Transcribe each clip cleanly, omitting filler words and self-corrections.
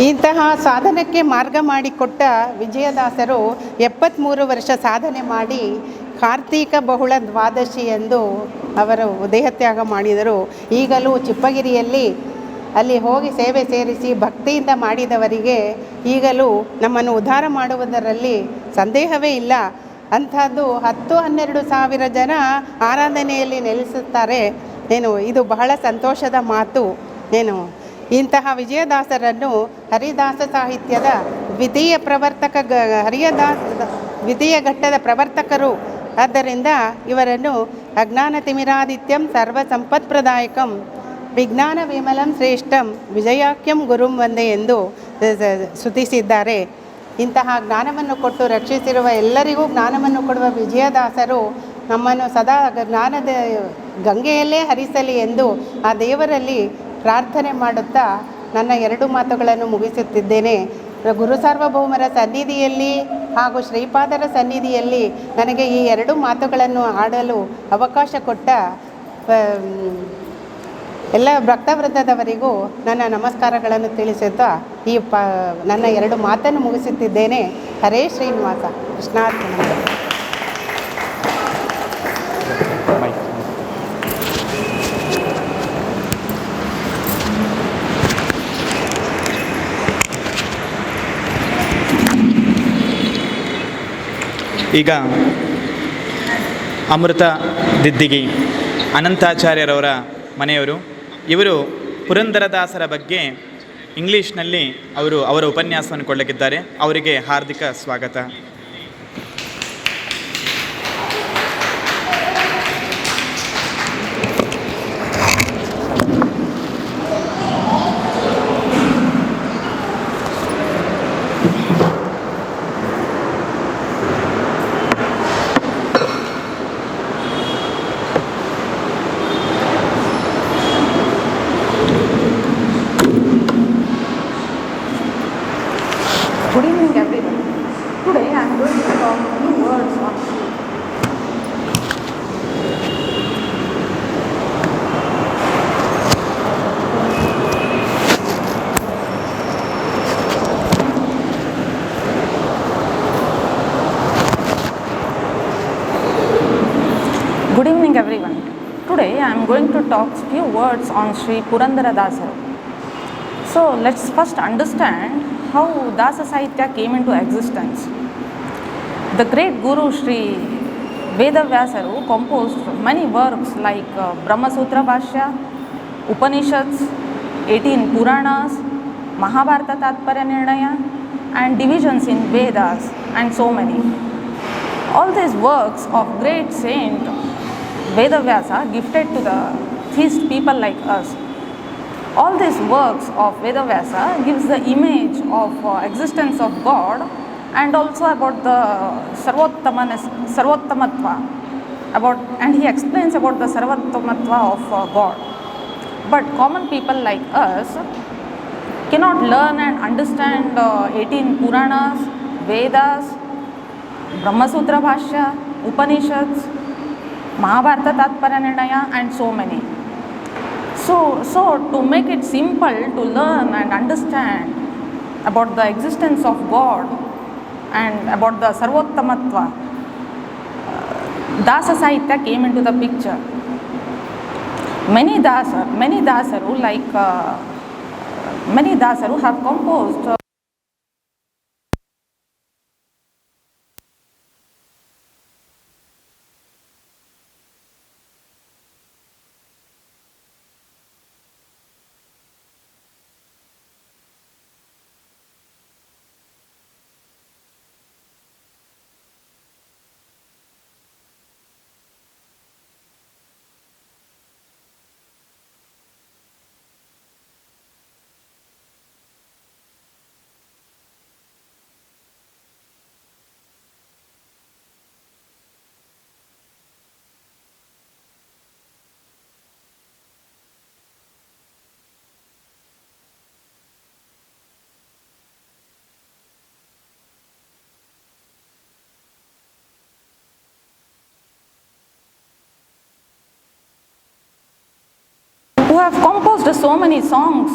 ಇಂತಹ ಸಾಧನಕ್ಕೆ ಮಾರ್ಗ ಮಾಡಿಕೊಟ್ಟ ವಿಜಯದಾಸರು 73 ವರ್ಷ ಸಾಧನೆ ಮಾಡಿ ಕಾರ್ತೀಕ ಬಹುಳ ದ್ವಾದಶಿ ಎಂದು ಅವರು ದೇಹತ್ಯಾಗ ಮಾಡಿದರು. ಈಗಲೂ ಚಿಪ್ಪಗಿರಿಯಲ್ಲಿ ಅಲ್ಲಿ ಹೋಗಿ ಸೇವೆ ಸೇರಿಸಿ ಭಕ್ತಿಯಿಂದ ಮಾಡಿದವರಿಗೆ ಈಗಲೂ ನಮ್ಮನ್ನು ಉದ್ಧಾರ ಮಾಡುವುದರಲ್ಲಿ ಸಂದೇಹವೇ ಇಲ್ಲ. ಅಂಥದ್ದು 10-12 ಸಾವಿರ ಜನ ಆರಾಧನೆಯಲ್ಲಿ ನೆಲೆಸುತ್ತಾರೆ. ಇದು ಬಹಳ ಸಂತೋಷದ ಮಾತು. ಇಂತಹ ವಿಜಯದಾಸರನ್ನು ಹರಿದಾಸ ಸಾಹಿತ್ಯದ ದ್ವಿತೀಯ ಘಟ್ಟದ ಪ್ರವರ್ತಕರು. ಆದ್ದರಿಂದ ಇವರನ್ನು ಅಜ್ಞಾನ ತಿಮಿರಾದಿತ್ಯಂ ಸರ್ವ ಸಂಪತ್ಪ್ರದಾಯಕಂ ವಿಜ್ಞಾನ ವಿಮಲಂ ಶ್ರೇಷ್ಠಂ ವಿಜಯಾಖ್ಯಂ ಗುರುಂ ವಂದೇ ಎಂದು ಸ್ತುತಿಸಿದ್ದಾರೆ. ಇಂತಹ ಜ್ಞಾನವನ್ನು ಕೊಟ್ಟು ರಕ್ಷಿಸಿರುವ ಎಲ್ಲರಿಗೂ ಜ್ಞಾನವನ್ನು ಕೊಡುವ ವಿಜಯದಾಸರು ನಮ್ಮನ್ನು ಸದಾ ಜ್ಞಾನದ ಗಂಗೆಯಲ್ಲೇ ಹರಿಸಲಿ ಎಂದು ಆ ದೇವರಲ್ಲಿ ಪ್ರಾರ್ಥನೆ ಮಾಡುತ್ತಾ ನನ್ನ 2 ಮಾತುಗಳನ್ನು ಮುಗಿಸುತ್ತಿದ್ದೇನೆ. ಗುರು ಸಾರ್ವಭೌಮರ ಸನ್ನಿಧಿಯಲ್ಲಿ ಹಾಗೂ ಶ್ರೀಪಾದರ ಸನ್ನಿಧಿಯಲ್ಲಿ ನನಗೆ ಈ 2 ಮಾತುಗಳನ್ನು ಆಡಲು ಅವಕಾಶ ಕೊಟ್ಟ ಎಲ್ಲ ಭಕ್ತವೃಂದದವರಿಗೂ ನನ್ನ ನಮಸ್ಕಾರಗಳನ್ನು ತಿಳಿಸುತ್ತಾ ನನ್ನ 2 ಮಾತನ್ನು ಮುಗಿಸುತ್ತಿದ್ದೇನೆ. ಹರೇ ಶ್ರೀನಿವಾಸ. ಕೃಷ್ಣಾರ್ಪಣ. ಈಗ ಅಮೃತ ದಿದ್ದಿಗಿ ಅನಂತಾಚಾರ್ಯರವರ ಮನೆಯವರು. ಇವರು ಪುರಂದರದಾಸರ ಬಗ್ಗೆ ಇಂಗ್ಲೀಷ್ನಲ್ಲಿ ಅವರ ಉಪನ್ಯಾಸವನ್ನು ಕೊಡಲಿಕ್ಕಿದ್ದಾರೆ. ಅವರಿಗೆ ಹಾರ್ದಿಕ ಸ್ವಾಗತ. Good evening everyone. Today I am going to talk few words on Good evening everyone. Today I am going to talk few words on Sri Purandara Dasaru. So let's first understand how Dasa Sahitya came into existence. The great Guru Sri Vedavyasa composed many works like Brahma Sutra Bhashya, Upanishads, 18 Puranas, Mahabharata Tatparya Nirnaya, and divisions in Vedas, and so many. All these works of great saint Vedavyasa gifted to the theist people like us. All these works of Vedavyasa gives the image of existence of God and also about the Sarvottamatva, and he explains about the Sarvottamatva of God. But common people like us cannot learn and understand 18 Puranas, Vedas, Brahma Sutra Bhashya, Upanishads, Mahabharata Tatparya Nirnaya, and so many. So to make it simple to learn and understand about the existence of God and about the Sarvottamatva, Dasa Sahitya came into the picture. Many Dasaru have composed who have composed so many songs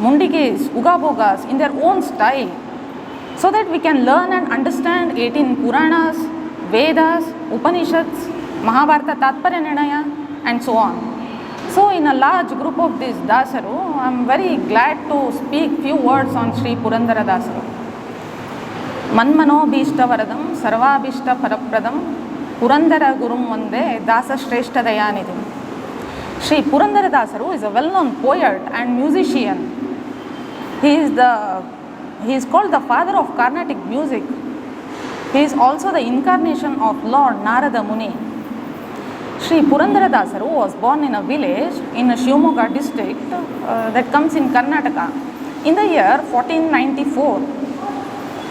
Mundiges, Ugabogas in their own style, so that we can learn and understand 18 Puranas, Vedas, Upanishads, Mahabharata Tatparya Nirnaya, and so on. So in a large group of this Dasaru, I am very glad to speak few words on Sri Purandara Dasaru. Manmano Bhishta Varadam, Sarva Bhishta Parapradam, Purandara Gurum Vande, Dasa Shrestha Dayanidhim. Sri Purandara Dasaru is a well-known poet and musician. He is called the father of Carnatic music. He is also the incarnation of Lord Narada Muni. Sri Purandara Dasaru was born in a village in Shivamogga district that comes in Karnataka in the year 1494.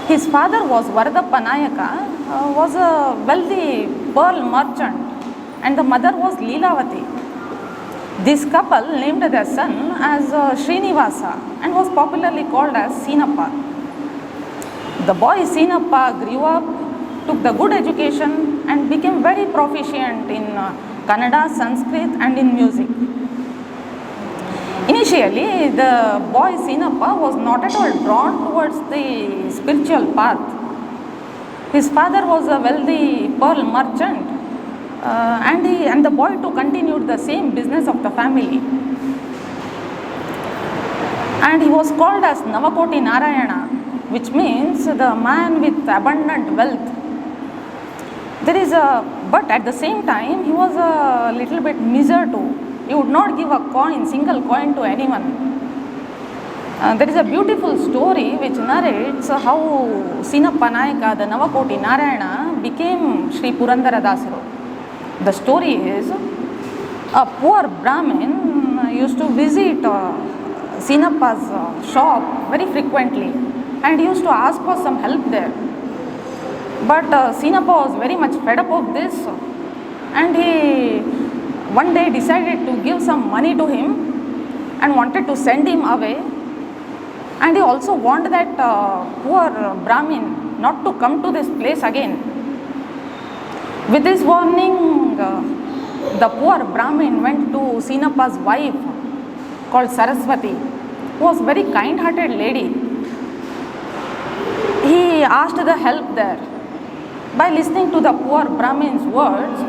His father was Varadappa Nayaka, was a wealthy pearl merchant, and the mother was Leelavati. This couple named their son as Srinivasa and was popularly called as Sinappa. The boy Sinappa grew up, took the good education and became very proficient in Kannada, Sanskrit and in music. Initially, the boy Sinappa was not at all drawn towards the spiritual path. His father was a wealthy pearl merchant, and the boy too continued the same business of the family. And he was called as Navakoti Narayana, which means the man with abundant wealth. But at the same time, he was a little bit miser too. He would not give a single coin to anyone. There is a beautiful story which narrates how Sinappa Nayaka, the Navakoti Narayana, became Sri Purandara Dasaru. The story is, a poor Brahmin used to visit Sinappa's shop very frequently and used to ask for some help there. But Sinappa was very much fed up of this, and he one day decided to give some money to him and wanted to send him away. And he also warned that poor Brahmin not to come to this place again. With this warning, the poor Brahmin went to Sinappa's wife called Saraswati, who was a very kind-hearted lady. He asked the help there. By listening to the poor Brahmin's words,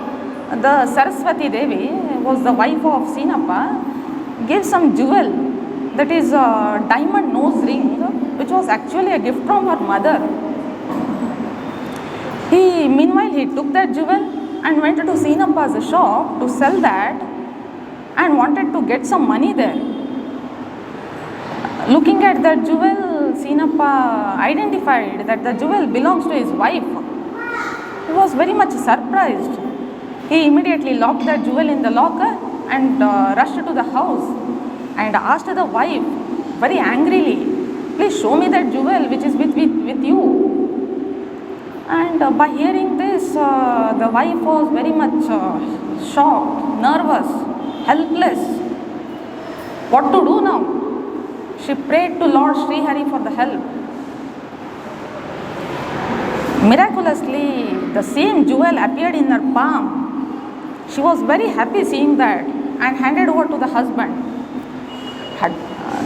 the Saraswati Devi, who was the wife of Sinappa, gave some jewel, that is a diamond nose ring, which was actually a gift from her mother. Meanwhile, he took that jewel and went to Sinappa's shop to sell that and wanted to get some money there. Looking at that jewel, Sinappa identified that the jewel belongs to his wife. He was very much surprised. He immediately locked that jewel in the locker and rushed to the house and asked the wife very angrily, "Please show me that jewel which is with you." And by hearing this, the wife was very much shocked, nervous, helpless. What to do now? She prayed to Lord Sri Hari for the help. Miraculously, the same jewel appeared in her palm. She was very happy seeing that and handed over to the husband.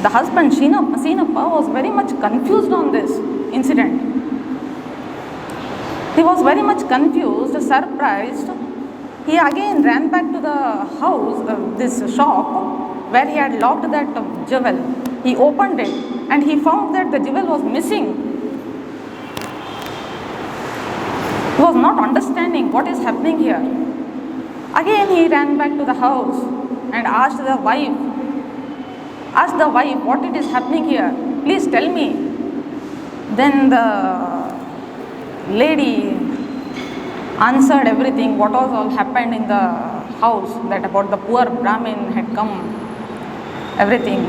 The husband, Sinappa, was very much confused on this incident. He was very much confused, surprised. He again ran back to the house, this shop, where he had locked that jewel. He opened it and he found that the jewel was missing. He was not understanding what is happening here. Again he ran back to the house and asked the wife, what it is happening here? Please tell me. Then the lady answered everything, what was all happened in the house, that about the poor Brahmin had come, everything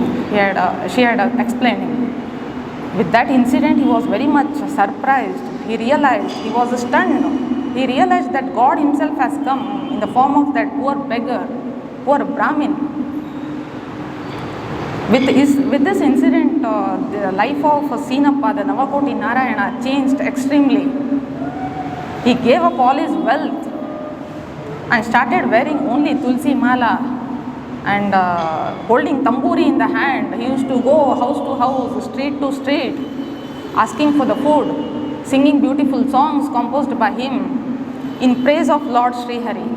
she had explained. With that incident, he was very much surprised. He realized, he was stunned. He realized that God himself has come in the form of that poor beggar, poor Brahmin. With this incident, the life of Sinappa, the Navakoti Narayana, changed extremely. He gave up all his wealth and started wearing only Tulsi Mala and holding tamburi in the hand, he used to go house to house, street to street, asking for the food, singing beautiful songs composed by him in praise of Lord Sri Hari.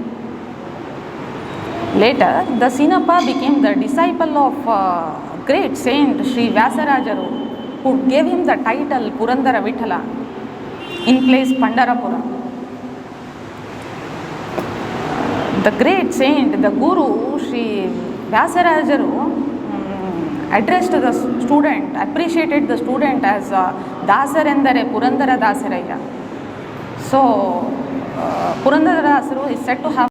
Later, the Sinappa became the disciple of great saint Sri Vyasarajaru, who gave him the title Purandara Vithala in place Pandarapura. The great saint, the Guru, Sri Vyasarajaru, addressed the student, appreciated the student as Dasarendare Purandara Dasaraya. So, Purandara Dasaru is said to have